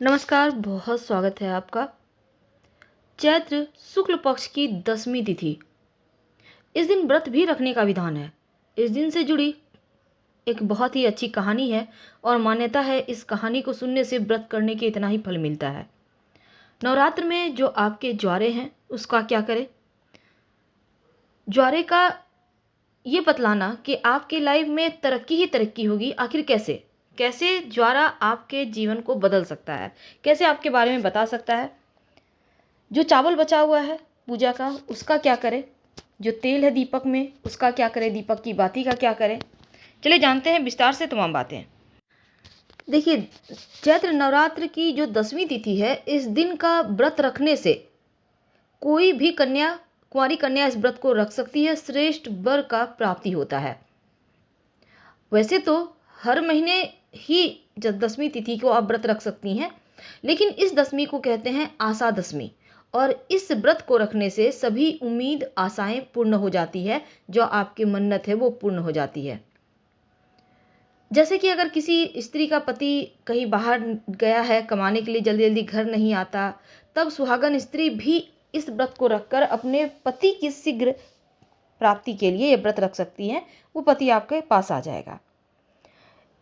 नमस्कार, बहुत स्वागत है आपका। चैत्र शुक्ल पक्ष की 10वीं तिथि, इस दिन व्रत भी रखने का विधान है। इस दिन से जुड़ी एक बहुत ही अच्छी कहानी है और मान्यता है इस कहानी को सुनने से व्रत करने के इतना ही फल मिलता है। नवरात्र में जो आपके ज्वारे हैं उसका क्या करें? ज्वारे का ये बतलाना कि आपके लाइफ में तरक्की ही तरक्की होगी, आखिर कैसे? कैसे ज्वारा आपके जीवन को बदल सकता है? कैसे आपके बारे में बता सकता है? जो चावल बचा हुआ है पूजा का उसका क्या करें? जो तेल है दीपक में उसका क्या करें? दीपक की बाती का क्या करें? चलिए जानते हैं विस्तार से तमाम बातें। देखिए, चैत्र नवरात्र की जो 10वीं तिथि है, इस दिन का व्रत रखने से कोई भी कन्या, कुंवारी कन्या इस व्रत को रख सकती है। श्रेष्ठ वर का प्राप्ति होता है। वैसे तो हर महीने ही जब 10वीं तिथि को आप व्रत रख सकती हैं, लेकिन इस 10वीं को कहते हैं आशा दशमी। और इस व्रत को रखने से सभी उम्मीद आशाएं पूर्ण हो जाती है, जो आपकी मन्नत है वो पूर्ण हो जाती है। जैसे कि अगर किसी स्त्री का पति कहीं बाहर गया है कमाने के लिए, जल्दी जल्दी घर नहीं आता, तब सुहागन स्त्री भी इस व्रत को रखकर अपने पति की शीघ्र प्राप्ति के लिए ये व्रत रख सकती हैं। वो पति आपके पास आ जाएगा।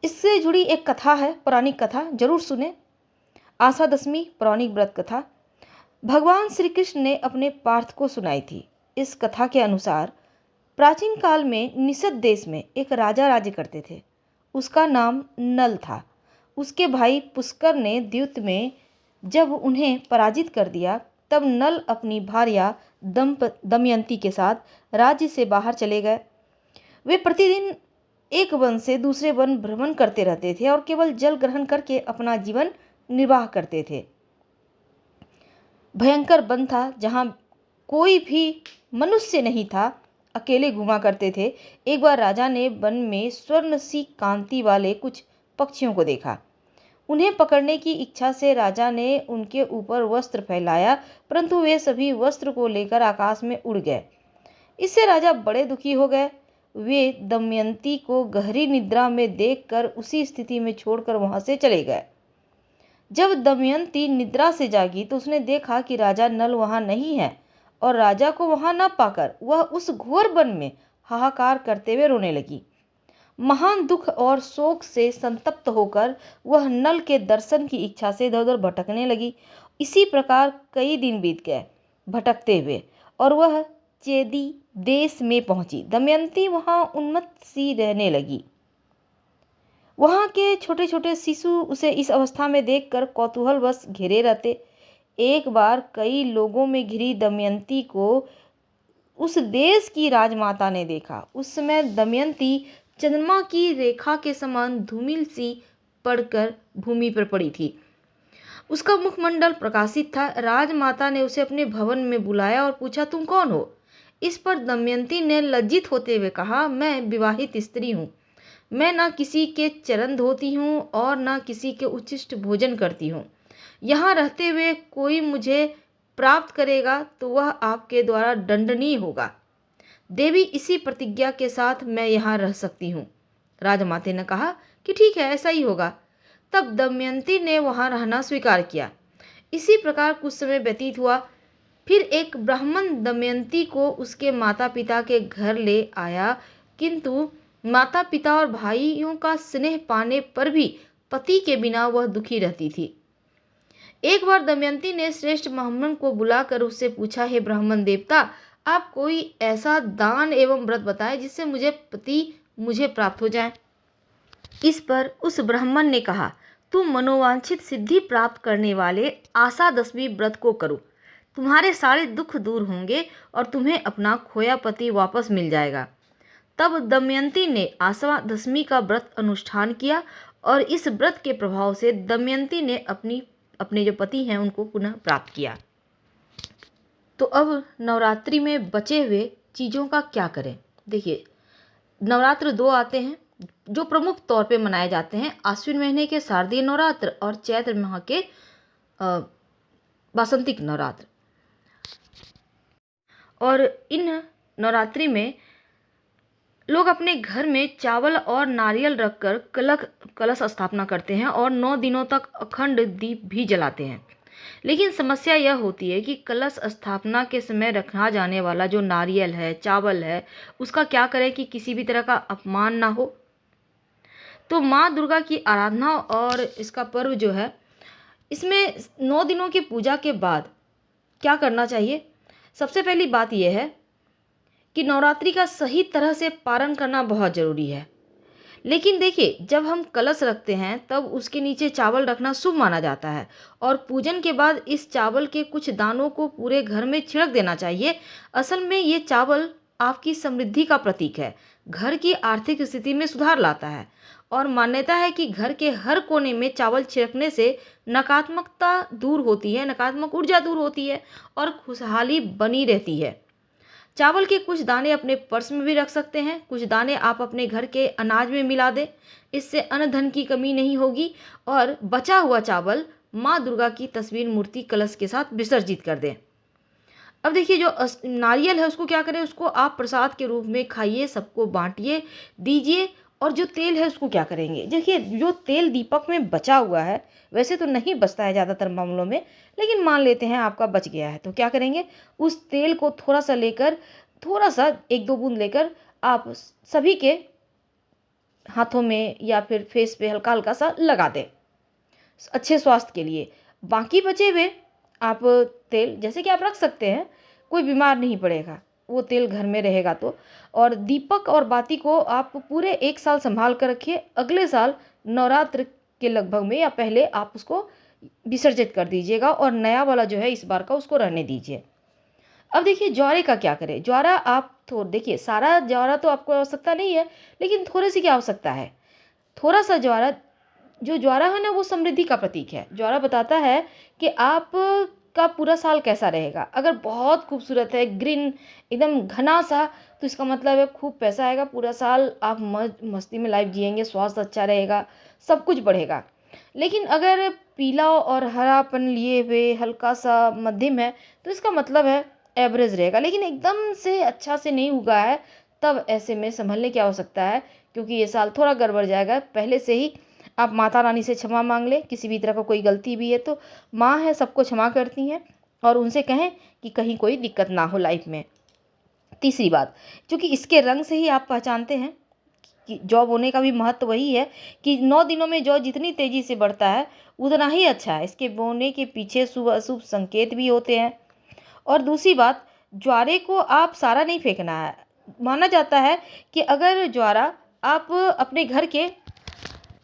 इससे जुड़ी एक कथा है, पौराणिक कथा, जरूर सुने। आशा दशमी पौराणिक व्रत कथा भगवान श्री कृष्ण ने अपने पार्थ को सुनाई थी। इस कथा के अनुसार प्राचीन काल में निषद देश में एक राजा राज्य करते थे। उसका नाम नल था। उसके भाई पुष्कर ने द्यूत में जब उन्हें पराजित कर दिया, तब नल अपनी भार्या दमयंती के साथ राज्य से बाहर चले गए। वे प्रतिदिन एक वन से दूसरे वन भ्रमण करते रहते थे और केवल जल ग्रहण करके अपना जीवन निर्वाह करते थे। भयंकर वन था जहाँ कोई भी मनुष्य नहीं था, अकेले घुमा करते थे। एक बार राजा ने वन में स्वर्ण सी कांति वाले कुछ पक्षियों को देखा। उन्हें पकड़ने की इच्छा से राजा ने उनके ऊपर वस्त्र फैलाया, परंतु वे सभी वस्त्र को लेकर आकाश में उड़ गए। इससे राजा बड़े दुखी हो गए। वे दमयंती को गहरी निद्रा में देखकर उसी स्थिति में छोड़कर वहां से चले गए। जब दमयंती निद्रा से जागी तो उसने देखा कि राजा नल वहां नहीं है, और राजा को वहां न पाकर वह उस घोर वन में हाहाकार करते हुए रोने लगी। महान दुख और शोक से संतप्त होकर वह नल के दर्शन की इच्छा से इधर उधर भटकने लगी। इसी प्रकार कई दिन बीत गए भटकते हुए, और वह चेदी देश में पहुंची। दमयंती वहां उन्मत्त सी रहने लगी। वहां के छोटे छोटे शिशु उसे इस अवस्था में देखकर कौतूहलवश घिरे रहते। एक बार कई लोगों में घिरी दमयंती को उस देश की राजमाता ने देखा। उस समय दमयंती चंद्रमा की रेखा के समान धूमिल सी पड़कर भूमि पर पड़ी थी। उसका मुखमंडल प्रकाशित था। राजमाता ने उसे अपने भवन में बुलाया और पूछा, तुम कौन हो? इस पर दमयंती ने लज्जित होते हुए कहा, मैं विवाहित स्त्री हूँ। मैं ना किसी के चरण धोती हूँ और ना किसी के उच्छिष्ट भोजन करती हूँ। यहाँ रहते हुए कोई मुझे प्राप्त करेगा तो वह आपके द्वारा दंडनीय होगा। देवी, इसी प्रतिज्ञा के साथ मैं यहाँ रह सकती हूँ। राजमाता ने कहा कि ठीक है, ऐसा ही होगा। तब दमयंती ने वहाँ रहना स्वीकार किया। इसी प्रकार कुछ समय व्यतीत हुआ। फिर एक ब्राह्मण दमयंती को उसके माता पिता के घर ले आया, किंतु माता पिता और भाइयों का स्नेह पाने पर भी पति के बिना वह दुखी रहती थी। एक बार दमयंती ने श्रेष्ठ ब्राह्मण को बुलाकर उससे पूछा, हे ब्राह्मण देवता, आप कोई ऐसा दान एवं व्रत बताएं जिससे मुझे प्राप्त हो जाए। इस पर उस ब्राह्मण ने कहा, तुम मनोवांछित सिद्धि प्राप्त करने वाले आशा दशमी व्रत को करो। तुम्हारे सारे दुख दूर होंगे और तुम्हें अपना खोया पति वापस मिल जाएगा। तब दमयंती ने आशा दशमी का व्रत अनुष्ठान किया और इस व्रत के प्रभाव से दमयंती ने अपने जो पति हैं उनको पुनः प्राप्त किया। तो अब नवरात्रि में बचे हुए चीज़ों का क्या करें? देखिए, नवरात्र 2 आते हैं जो प्रमुख तौर पे मनाए जाते हैं। आश्विन महीने के शारदीय नवरात्र और चैत्र माह के वासंतिक नवरात्र। और इन नवरात्रि में लोग अपने घर में चावल और नारियल रखकर कलश स्थापना करते हैं और 9 दिनों तक अखंड दीप भी जलाते हैं। लेकिन समस्या यह होती है कि कलश स्थापना के समय रखा जाने वाला जो नारियल है, चावल है, उसका क्या करें कि किसी भी तरह का अपमान ना हो। तो माँ दुर्गा की आराधना और इसका पर्व जो है, इसमें 9 दिनों की पूजा के बाद क्या करना चाहिए? सबसे पहली बात यह है कि नवरात्रि का सही तरह से पारण करना बहुत ज़रूरी है। लेकिन देखिए, जब हम कलश रखते हैं तब उसके नीचे चावल रखना शुभ माना जाता है और पूजन के बाद इस चावल के कुछ दानों को पूरे घर में छिड़क देना चाहिए। असल में ये चावल आपकी समृद्धि का प्रतीक है, घर की आर्थिक स्थिति में सुधार लाता है और मान्यता है कि घर के हर कोने में चावल छिड़कने से नकारात्मकता दूर होती है, नकारात्मक ऊर्जा दूर होती है और खुशहाली बनी रहती है। चावल के कुछ दाने अपने पर्स में भी रख सकते हैं, कुछ दाने आप अपने घर के अनाज में मिला दें। इससे अन्न धन की कमी नहीं होगी और बचा हुआ चावल माँ दुर्गा की तस्वीर मूर्ति कलश के साथ विसर्जित कर दें। अब देखिए, जो नारियल है उसको क्या करें, उसको आप प्रसाद के रूप में खाइए, सबको बांटिए, दीजिए। और जो तेल है उसको क्या करेंगे, देखिए जो तेल दीपक में बचा हुआ है, वैसे तो नहीं बचता है ज़्यादातर मामलों में, लेकिन मान लेते हैं आपका बच गया है, तो क्या करेंगे, उस तेल को थोड़ा सा लेकर, थोड़ा सा 1-2 बूंद लेकर आप सभी के हाथों में या फिर फेस पे हल्का हल्का सा लगा दें, अच्छे स्वास्थ्य के लिए। बाकी बचे हुए आप तेल जैसे कि आप रख सकते हैं, कोई बीमार नहीं पड़ेगा, वो तेल घर में रहेगा तो। और दीपक और बाती को आप पूरे 1 साल संभाल कर रखिए, अगले साल नवरात्र के लगभग में या पहले आप उसको विसर्जित कर दीजिएगा और नया वाला जो है इस बार का उसको रहने दीजिए। अब देखिए, ज्वारे का क्या करें? ज्वारा आप तो देखिए, सारा ज्वारा तो आपको आवश्यकता नहीं है, लेकिन थोड़ी सी क्या आवश्यकता है, थोड़ा सा ज्वारा। जो ज्वारा है ना, वो समृद्धि का प्रतीक है। ज्वारा बताता है कि आप का पूरा साल कैसा रहेगा। अगर बहुत खूबसूरत है, ग्रीन, एकदम घना सा, तो इसका मतलब है खूब पैसा आएगा, पूरा साल आप मस्ती में लाइफ जिएंगे, स्वास्थ्य अच्छा रहेगा, सब कुछ बढ़ेगा। लेकिन अगर पीला और हरापन लिए हुए हल्का सा मध्यम है, तो इसका मतलब है एवरेज रहेगा, लेकिन एकदम से अच्छा से नहीं उगा है, तब ऐसे में संभलने की आवश्यकता है, क्योंकि ये साल थोड़ा गड़बड़ जाएगा। पहले से ही आप माता रानी से क्षमा मांग लें, किसी भी तरह का कोई गलती भी है तो माँ है, सबको क्षमा करती हैं, और उनसे कहें कि कहीं कोई दिक्कत ना हो लाइफ में। तीसरी बात, क्योंकि इसके रंग से ही आप पहचानते हैं कि जौ बोने का भी महत्व वही है कि 9 दिनों में जौ जितनी तेजी से बढ़ता है उतना ही अच्छा है। इसके बोने के पीछे शुभ अशुभ संकेत भी होते हैं। और दूसरी बात, ज्वारे को आप सारा नहीं फेंकना है। माना जाता है कि अगर ज्वारा आप अपने घर के,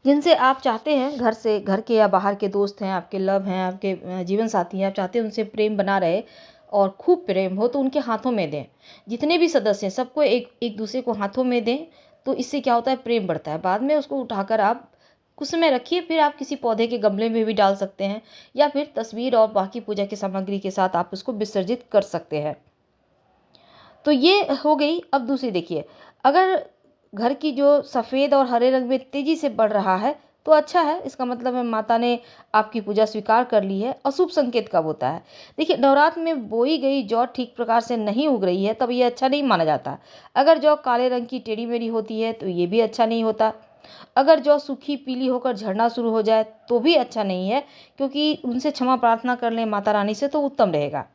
जिनसे आप चाहते हैं, घर से, घर के या बाहर के दोस्त हैं, आपके लव हैं, आपके जीवन साथी हैं, आप चाहते हैं उनसे प्रेम बना रहे और खूब प्रेम हो, तो उनके हाथों में दें। जितने भी सदस्य हैं सबको एक एक दूसरे को हाथों में दें, तो इससे क्या होता है, प्रेम बढ़ता है। बाद में उसको उठाकर आप कुछ समय रखिए, फिर आप किसी पौधे के गमले में भी डाल सकते हैं या फिर तस्वीर और बाकी पूजा की सामग्री के साथ आप उसको विसर्जित कर सकते हैं। तो ये हो गई। अब दूसरी देखिए, अगर घर की जो सफ़ेद और हरे रंग में तेज़ी से बढ़ रहा है तो अच्छा है, इसका मतलब है माता ने आपकी पूजा स्वीकार कर ली है। अशुभ संकेत कब होता है, देखिए नवरात्र में बोई गई जौ ठीक प्रकार से नहीं उग रही है तब ये अच्छा नहीं माना जाता। अगर जौ काले रंग की टेढ़ी मेढ़ी होती है तो ये भी अच्छा नहीं होता। अगर जौ सूखी पीली होकर झड़ना शुरू हो जाए तो भी अच्छा नहीं है, क्योंकि उनसे क्षमा प्रार्थना कर लें माता रानी से तो उत्तम रहेगा।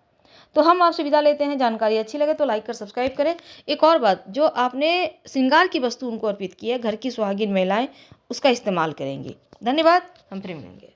तो हम आपसे विदा लेते हैं। जानकारी अच्छी लगे तो लाइक कर सब्सक्राइब करें। एक और बात, जो आपने श्रृंगार की वस्तु उनको अर्पित की है, घर की सुहागिन महिलाएं उसका इस्तेमाल करेंगी। धन्यवाद, हम फिर मिलेंगे।